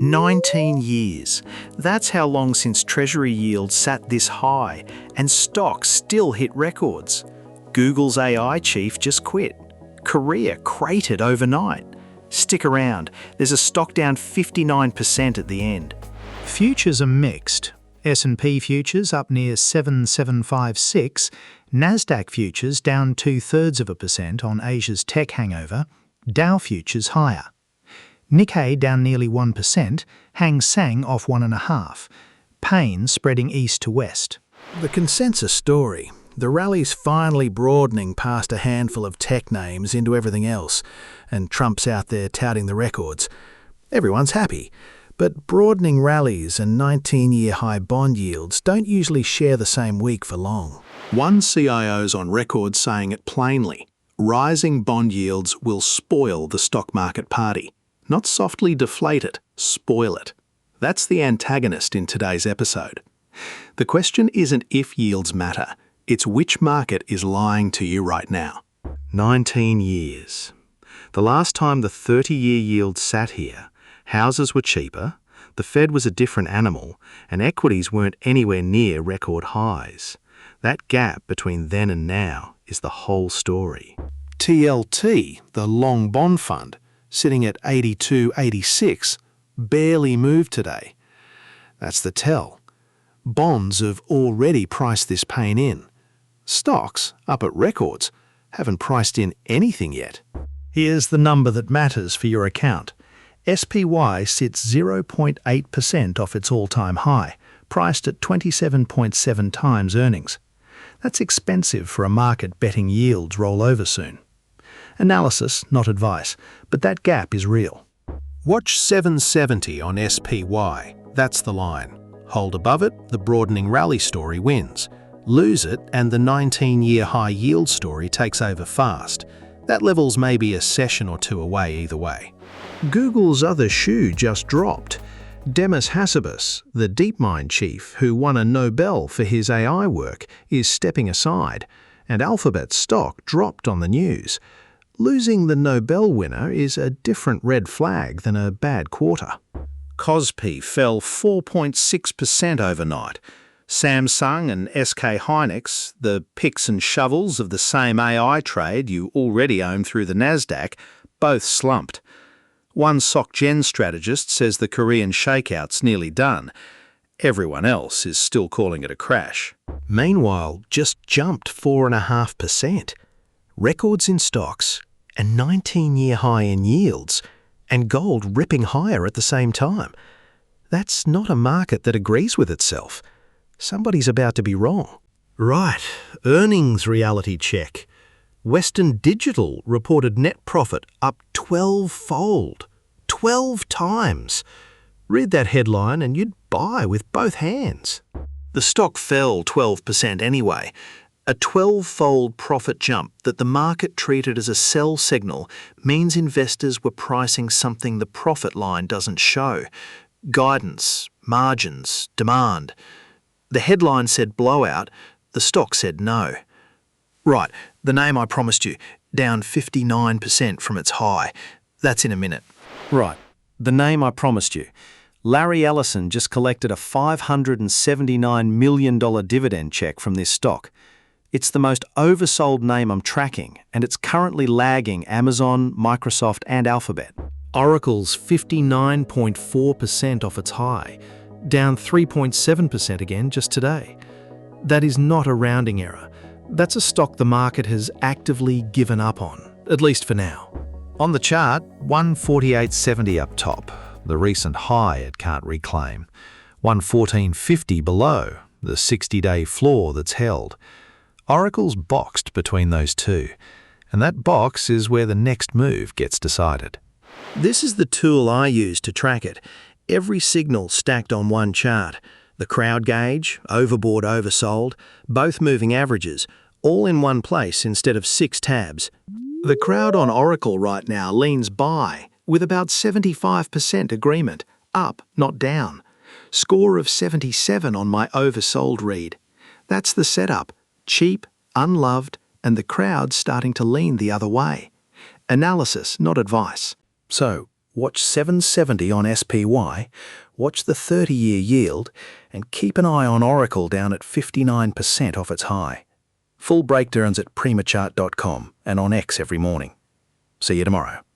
19 years. That's how long since Treasury yields sat this high, and stocks still hit records. Google's AI chief just quit. Korea cratered overnight. Stick around, there's a stock down 59% at the end. Futures are mixed. S&P futures up near 7756, Nasdaq futures down 0.2% on Asia's tech hangover, Dow futures higher. Nikkei down nearly 1%, Hang Seng off 1.5%, pain spreading east to west. The consensus story. The rally's finally broadening past a handful of tech names into everything else, and Trump's out there touting the records. Everyone's happy, but broadening rallies and 19-year high bond yields don't usually share the same week for long. One CIO's on record saying it plainly: rising bond yields will spoil the stock market party. Not softly deflate it, spoil it. That's the antagonist in today's episode. The question isn't if yields matter, it's which market is lying to you right now. 19 years. The last time the 30-year yield sat here, houses were cheaper, the Fed was a different animal, and equities weren't anywhere near record highs. That gap between then and now is the whole story. TLT, the long bond fund, sitting at 82.86, barely moved today. That's the tell. Bonds have already priced this pain in. Stocks, up at records, haven't priced in anything yet. Here's the number that matters for your account. SPY sits 0.8% off its all-time high, priced at 27.7 times earnings. That's expensive for a market betting yields roll over soon. Analysis, not advice, but that gap is real. Watch 770 on SPY. That's the line. Hold above it, the broadening rally story wins. Lose it, and the 19-year high yield story takes over fast. That level's maybe a session or two away either way. Google's other shoe just dropped. Demis Hassabis, the DeepMind chief who won a Nobel for his AI work, is stepping aside, and Alphabet's stock dropped on the news. Losing the Nobel winner is a different red flag than a bad quarter. KOSPI fell 4.6% overnight. Samsung and SK Hynix, the picks and shovels of the same AI trade you already own through the Nasdaq, both slumped. One SocGen strategist says the Korean shakeout's nearly done. Everyone else is still calling it a crash. Meanwhile, just jumped 4.5%. Records in stocks, a 19-year high in yields, and gold ripping higher at the same time. That's not a market that agrees with itself. Somebody's about to be wrong. Right, earnings reality check. Western Digital reported net profit up 12-fold. 12 times. Read that headline and you'd buy with both hands. The stock fell 12% anyway. A 12-fold profit jump that the market treated as a sell signal means investors were pricing something the profit line doesn't show. Guidance, margins, demand. The headline said blowout, the stock said no. Right, the name I promised you, down 59% from its high. That's in a minute. Right, the name I promised you. Larry Ellison just collected a $579 million dividend check from this stock. It's the most oversold name I'm tracking, and it's currently lagging Amazon, Microsoft, and Alphabet. Oracle's 59.4% off its high, down 3.7% again just today. That is not a rounding error. That's a stock the market has actively given up on, at least for now. On the chart, 148.70 up top, the recent high it can't reclaim. 114.50 below, the 60-day floor that's held. Oracle's boxed between those two, and that box is where the next move gets decided. This is the tool I use to track it. Every signal stacked on one chart. The crowd gauge, overbought, oversold, both moving averages, all in one place instead of 6 tabs. The crowd on Oracle right now leans buy, with about 75% agreement, up, not down. Score of 77 on my oversold read. That's the setup. Cheap, unloved, and the crowd starting to lean the other way. Analysis, not advice. So, watch 770 on SPY, watch the 30-year yield, and keep an eye on Oracle down at 59% off its high. Full breakdowns at PremiChart.com and on X every morning. See you tomorrow.